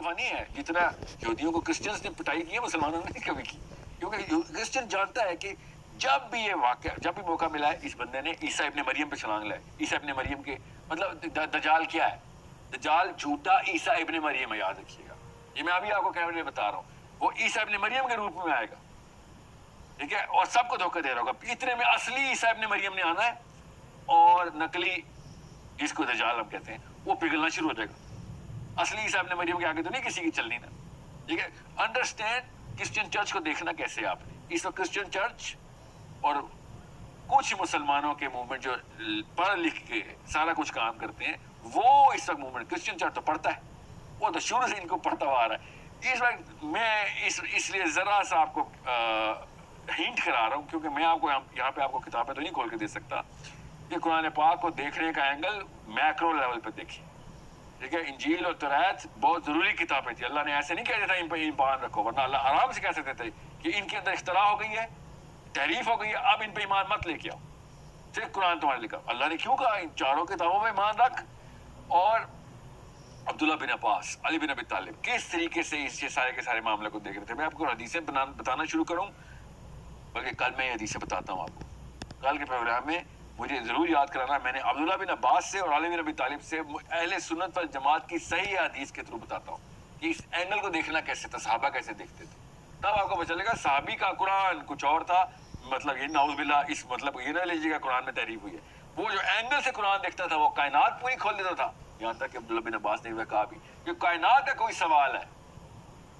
دفعہ نہیں ہے جتنا یہودیوں کو کرسچنز نے پٹائی کی ہے مسلمانوں نے کبھی کی. کیونکہ کرسچن جانتا ہے کہ جب بھی یہ واقعہ جب بھی موقع ملا ہے اس بندے نے عیسیٰ ابن مریم پہ چھلانگ لائے. عیسیٰ ابن مریم کے مطلب دجال کیا ہے؟ دجال جھوٹا عیسیٰ ابن مریم ہے, یاد رکھیے گا. یہ میں ابھی آپ کو کیمرے میں بتا رہا ہوں, وہ عیسیٰ ابن مریم کے روپ میں آئے گا, ٹھیک ہے, اور سب کو دھوکہ دے رہا ہوگا. اتنے میں اصلی عیسیٰ ابن مریم نے آنا ہے اور نقلی جس کو دجال ہم کہتے ہیں وہ پگھلنا شروع ہو جائے گا. اصلی عیسیٰ ابن مریم کے آگے تو نہیں کسی کی چلنی نا, ٹھیک ہے. انڈرسٹینڈ کرسچن چرچ کو دیکھنا کیسے آپ نے. اس وقت کرسچن چرچ اور کچھ مسلمانوں کے موومنٹ جو پڑھ لکھ کے سارا کچھ کام کرتے ہیں وہ اس وقت موومنٹ کرسچن چرچ تو پڑھتا ہے, وہ تو شروع سے ان کو پڑھتا ہوا آ رہا ہے. اس وقت میں اس لیے ذرا سا آپ کو ہنٹ کرا رہا ہوں کیونکہ میں آپ کو یہاں پہ آپ کو کتابیں تو نہیں کھول کے دے سکتا کہ قرآن پاک کو دیکھنے کا اینگل میکرو لیول پہ دیکھیں, ٹھیک ہے. انجیل اور تورات بہت ضروری کتابیں تھی. اللہ نے ایسے نہیں کہہ دیتا ان پہ ایمان رکھو, ورنہ اللہ آرام سے کہہ سکتے تھے کہ ان کے اندر اختراع ہو گئی ہے, تحریف ہو گئی ہے, اب ان پہ ایمان مت لے کے آؤ, صرف قرآن تمہارے لکھا. اللہ نے کیوں کہا ان چاروں کتابوں میں ایمان رکھ. اور عبداللہ بن عباس, علی بن ابی طالب کس طریقے سے اس سارے کے سارے معاملے کو دیکھ رہے تھے. میں آپ کو حدیثیں بتانا شروع کروں, بلکہ کل میں یہ حدیثیں بتاتا ہوں آپ کو. کل کے پروگرام میں مجھے ضرور یاد کرانا, میں نے عبداللہ بن عباس سے اور علی بن ابی طالب سے اہل سنت والجماعت کی صحیح حدیث کے تھرو بتاتا ہوں کہ اس اینگل کو دیکھنا کیسے تھا, صحابہ کیسے دیکھتے تھے. تب آپ کو پتہ چلے گا صحابی کا قرآن کچھ اور تھا. مطلب یہ نعوذ باللہ اس مطلب یہ نہ لیجیے گا قرآن میں تحریف ہوئی ہے. وہ جو اینگل سے قرآن دیکھتا تھا وہ کائنات پوری کھول دیتا تھا. یہاں تک کہ عبداللہ بن عباس نے کہا بھی کہ کائنات کا کوئی سوال ہے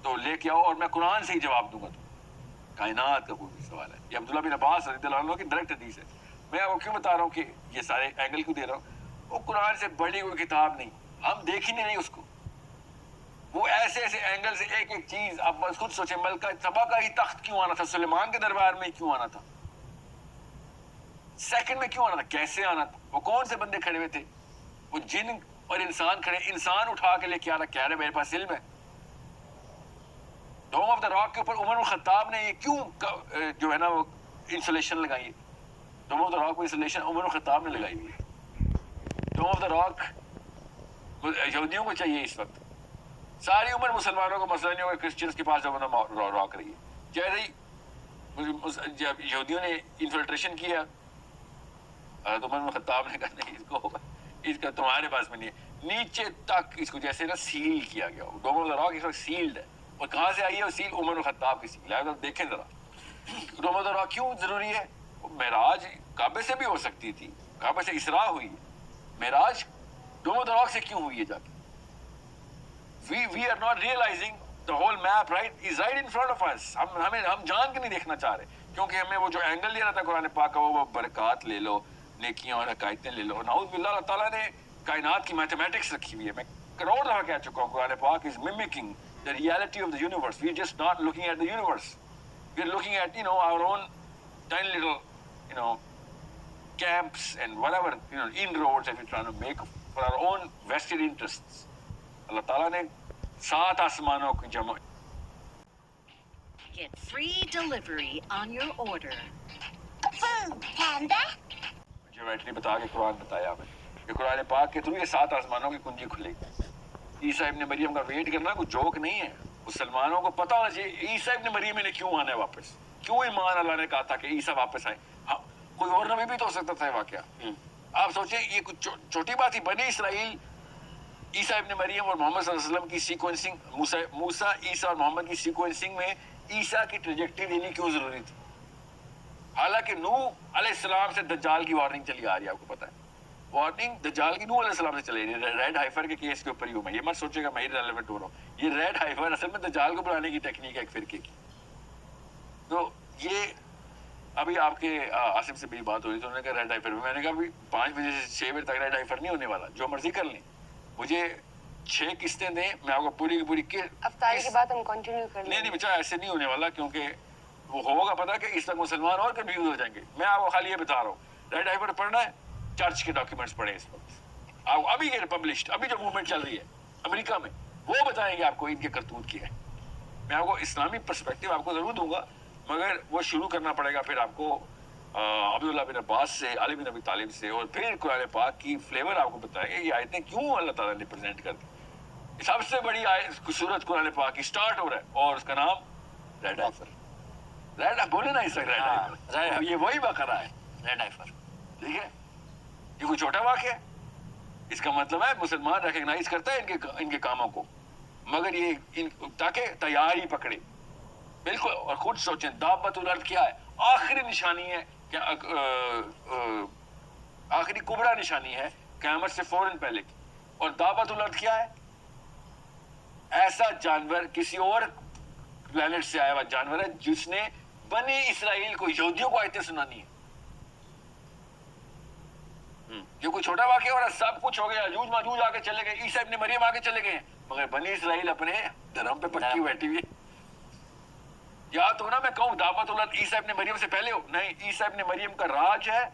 تو لے کے آؤ اور میں قرآن سے ہی جواب دوں گا. تو کائنات کا کوئی سوال ہے, یہ عبداللہ بن عباس رضی اللہ عنہ کی ڈائریکٹ حدیث ہے. میں آپ کو کیوں بتا رہا ہوں کہ یہ سارے اینگل کیوں دے رہا ہوں. وہ قرآن سے بڑی کوئی کتاب نہیں, ہم دیکھ ہی نہیں اس کو. وہ ایسے ایسے اینگل سے ایک ایک چیز. اب خود سوچیں ملکہ سبا کا ہی تخت کیوں آنا تھا, سلیمان کے دربار میں کیوں آنا تھا, سیکنڈ میں کیوں آنا تھا, کیسے آنا تھا, وہ کون سے بندے کھڑے ہوئے تھے, وہ جن اور انسان کھڑے, انسان اٹھا کے لے کے آ رہا, کہہ رہے میرے پاس علم ہے. ڈوم آف دا راک کے اوپر عمر بن خطاب نے یہ کیوں جو ہے نا وہ انسولیشن لگائی ہے. ڈوم آف دا راک کو انسولیشن عمر بن خطاب نے لگائی ہوئی ہے. ڈوم آف دا راک یہودیوں کو چاہیے اس وقت. ساری عمر مسلمانوں کو مسئلہ نہیں ہوگا, کرسچنس کے پاس ڈوم آف دا راک رہی ہے. جیسے ہی جب یہودیوں نے انفلٹریشن کیا عمر بن خطاب نے کہا نہیں اس کا تمہارے پاس میں نہیں ہے, نیچے تک اس کو جیسے نا سیل کیا گیا. ڈوم آف دا راک اس وقت سیلڈ ہے. اور کہاں سے آئی ہے وہ سیل, عمر بن خطاب کی سیل ہے. دیکھیں ذرا ڈوم آف دا راک کیوں ضروری ہے. معراج کعبے سے بھی ہو سکتی تھی, کعبے سے اسراء ہوئی, معراج ڈوم آف دا راک سے کیوں ہوئی ہے جا کے. we are not realizing the whole map right is right in front of us. ہم جان کے نہیں دیکھنا چاہ رہے کیونکہ ہمیں وہ جو اینگل لے رہا تھا قرآن پاک کا وہ برکات لے لو, نیکیاں اور حقائقیں لے لو. نعوذ باللہ اللہ تعالیٰ نے کائنات کی میتھمیٹکس رکھی ہوئی ہے. میں کروڑ دفعہ کہہ چکا ہوں قرآن پاک is mimicking the reality of the universe. We are just not looking at the universe. We are looking at our own tiny little camps and whatever inroads that we're trying to make for our own vested interests. اللہ تعالیٰ نے 7 آسمانوں کی جمع. Get free delivery on your order. Food Panda. Geometry بتا کے قرآن بتایا ہمیں کہ قرآن پاک کے تھرو یہ 7 آسمانوں کی کنجی کھلے گی. عیسیٰ ابن مریم کا ویٹ کرنا کوئی جوک نہیں ہے. مسلمانوں کو پتہ ہونا چاہیے عیسیٰ ابن مریم نے کیوں آنا ہے واپس, کیوں ایمان اللہ نے کہا تھا کہ عیسیٰ واپس آئے. ہاں کوئی اور نبی بھی تو ہو سکتا تھا واقعہ. آپ سوچیں یہ کچھ چھوٹی بات ہی. بنی اسرائیل عیسیٰ ابن مریم اور محمد صلی اللہ علیہ وسلم کی سیکوینسنگ, موسیٰ عیسیٰ اور محمد کی سیکوینسنگ میں عیسیٰ کی ٹریجیکٹری دینی کیوں ضروری تھی. حالانکہ نوح علیہ السلام سے دجال کی وارننگ چلی آ رہی ہے. آپ کو پتا ہے وارننگ دجال کی نوح علیہ السلام سے چلی رہی ہے. ریڈ ہائفر کے کیس کے اوپر ہی ہوں میں, یہ مت سوچے گا میں ہی ریلیونٹ ہو رہا ہوں. یہ ریڈ ہائفر اصل میں دجال کو بلانے کی ٹیکنیک ہے ایک فرقے کی. تو یہ ابھی آپ کے عاصم سے بھی بات ہو رہی تو انہوں نے کہا ریڈ ہائفر میں نے کہا ابھی 5 بجے سے 6 بجے تک ریڈ ہائفر نہیں ہونے والا, جو مرضی کر لیں. مجھے 6 قسطیں دیں, میں آپ کو پوری کی پوری افطاری کے بعد ہم کنٹینیو کر لیں. نہیں بچہ ایسے نہیں ہونے والا کیونکہ وہ ہوگا پتا کہ اس تک مسلمان اور کنفیوز ہو جائیں گے. میں آپ کو خالی یہ بتا رہا ہوں ریڈ ہائفر پڑھنا ہے, چرچ کے ڈاکیومنٹس پڑھیں اس وقت. آپ ابھی یہ پبلشڈ ابھی جو موومنٹ چل رہی ہے امریکہ میں وہ بتائیں گے آپ کو ان کے کرتوت کیا ہے. میں آپ کو اسلامی پرسپیکٹیو آپ کو ضرور دوں گا, مگر وہ شروع کرنا پڑے گا پھر آپ کو عبداللہ بن عباس سے, علی بن ابی طالب سے, اور پھر قرآن پاک کی فلیور آپ کو بتائیں گے یہ آیتیں کیوں اللہ تعالیٰ نے پریزنٹ کر دی. سب سے بڑی سورت قرآن پاک کی سٹارٹ ہو رہا ہے اور اس کا نام ریڈ آئفر. ریڈ بولے نا اس وقت ریڈ آئفر, یہ وہی بقرہ ہے ریڈ آئفر. ٹھیک ہے, یہ کوئی چھوٹا واقعہ ہے. اس کا مطلب ہے مسلمان ریکگنائز کرتا ہے ان کے کاموں کو, مگر یہ تاکہ تیاری پکڑے. بالکل, اور خود سوچیں دابت الارض کیا ہے, آخری نشانی ہے, آخری کبرا نشانی ہے قیامت سے فوراً پہلے کی. اور دابت الارض کیا ہے؟ ایسا جانور, کسی اور پلانٹ سے آیا ہوا جانور ہے جس نے بنی اسرائیل کو, یہودیوں کو آیتیں سنانی ہے. یہ کوئی چھوٹا واقعہ ہو رہا ہے, سب کچھ ہو گیا, یاجوج ماجوج آگے چلے گئے, عیسیٰ ابن مریم آگے چلے گئے, مگر بنی اسرائیل اپنے دھرم پہ پکی بیٹھی ہوئی. یا تو نا میں کہوں دعوت الارض عیسیٰ ابن مریم سے پہلے ہو, نہیں, عیسیٰ ابن مریم کا راج ہے,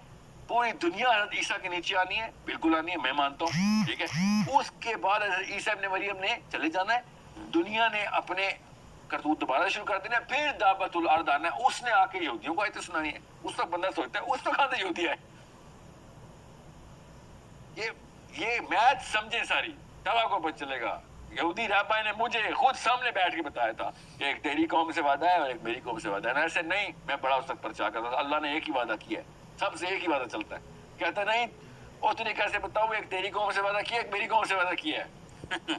پوری دنیا حضرت عیسیٰ کے نیچے آنی ہے, بالکل آنی ہے, میں مانتا ہوں. ٹھیک ہے, اس کے بعد حضرت عیسیٰ ابن مریم نے چلے جانا ہے, دنیا نے اپنے کرتوت دوبارہ شروع کر دینا ہے, پھر دعوت الارض آنا ہے, اس نے آ کے یہودیوں کو آیتیں سنانی ہے. اس وقت بندہ سوچتا ہے اس وقت کہاں سے یہودی آئے. یہ میتھ سمجھیں ساری, تب آپ کو پتہ چلے گا. یہودی رابع نے مجھے خود سامنے بیٹھ کے بتایا تھا کہ ایک تیری قوم سے وعدہ ہے اور ایک میری قوم سے وعدہ ہے. ایسے نہیں, میں بڑا اس تک پرچا کرتا تھا, اللہ نے ایک ہی وعدہ کیا ہے, سب سے ایک ہی وعدہ چلتا ہے. کہتا نہیں اور تجھے کیسے بتاؤ, ایک تیری قوم سے وعدہ کیا, ایک میری قوم سے وعدہ کیا ہے.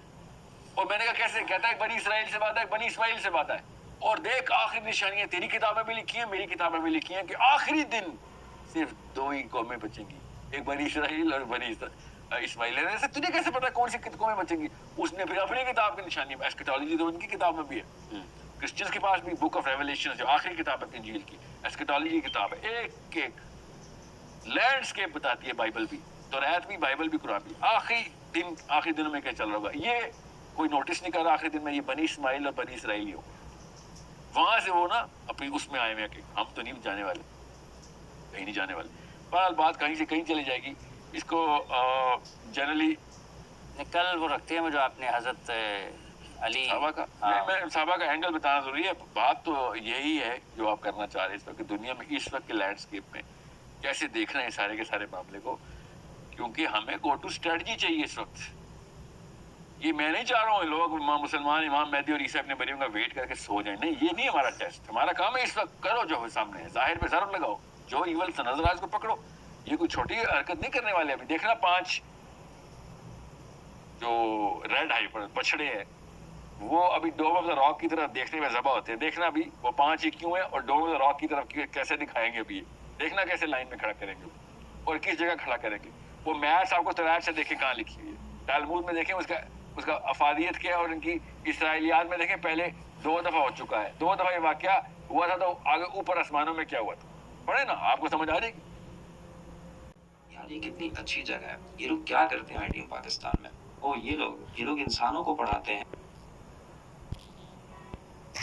اور میں نے کہا کیسے, کہتا ہے ایک بنی اسرائیل سے وعدہ ہے, ایک بنی اسماعیل سے وعدہ ہے. اور دیکھ آخری نشانیاں تیری کتابیں بھی لکھی ہیں, میری کتابیں بھی لکھی ہیں کہ آخری دن صرف دو ہی قومیں بچیں گی, ایک بنی اسرائیل اور بنی اسماعیل. ایسے تجھے کیسے پتا کون سی قومیں بچیں گی؟ اس نے پھر اپنی کتاب کی نشانی, ایسکیٹالوجی تو ان کی کتاب میں بھی ہے, کرسچنس کے پاس بھی بک آف ریویلیشن جو آخری کتاب ہے انجیل کی, ایسکیٹالوجی کی کتاب ہے, ایک ایک لینڈسکیپ بتاتی ہے بائبل بھی, توریت بھی, بائبل بھی, قرآن بھی. آخری دنوں میں کیا چل رہا ہوگا یہ کوئی نوٹس نہیں کر رہا. آخری دن میں یہ بنی اسماعیل اور بنی اسرائیلی ہو, وہاں سے وہ نا اپنی اس میں آئے ہوئے کہ ہم تو نہیں جانے والے, کہیں نہیں جانے والے. بہرحال بات کہیں سے کہیں چلی جائے گی. اس کو جنرلی کل وہ رکھتے ہیں جو آپ نے حضرت علی صحابہ کا, میں صحابہ کا اینگل بتانا ضروری ہے. بات تو یہی ہے جو آپ کرنا چاہ رہے ہیں اس وقت دنیا میں, اس وقت کے لینڈسکیپ میں کیسے دیکھنا ہے سارے کے سارے معاملے کو, کیونکہ ہمیں گو ٹو اسٹریٹجی چاہیے اس وقت. یہ میں نہیں چاہ رہا ہوں لوگ مسلمان امام مہدی اور عیسیٰ ابن مریم کا ویٹ کر کے سو جائیں, نہیں, یہ نہیں ہمارا ٹیسٹ. ہمارا کام ہے اس وقت کرو جو سامنے ہے, ظاہر پہ ضرور لگاؤ, جو ایول سے نظر آئے اس کو پکڑو. یہ کوئی چھوٹی حرکت نہیں کرنے والے. ابھی دیکھنا 5 جو ریڈ ہائپر بچڑے ہیں وہ ابھی ڈوم آف دا راک کی طرف دیکھنے میں ذبح ہوتے ہیں. دیکھنا ابھی وہ 5 ہی کیوں ہیں اور ڈوم آف دا راک کی طرف کیسے دکھائیں گے. ابھی دیکھنا کیسے لائن میں کھڑا کریں گے اور کس جگہ کھڑا کریں گے. وہ میتھس آپ کو توریت سے دیکھیں کہاں لکھی ہوئی ہے, تلمود میں دیکھیں اس کا افادیت کیا ہے, اور ان کی اسرائیلیات میں دیکھیں پہلے 2 دفعہ ہو چکا ہے. 2 دفعہ یہ واقعہ ہوا تھا, تو آگے اوپر آسمانوں میں کیا ہوا تھا پڑھے نا, آپ کو سمجھ آ جائے گی. یار یہ کتنی اچھی جگہ ہے. یہ لوگ کیا کرتے ہیں آئی ٹی پاکستان میں؟ یہ لوگ انسانوں کو پڑھاتے ہیں.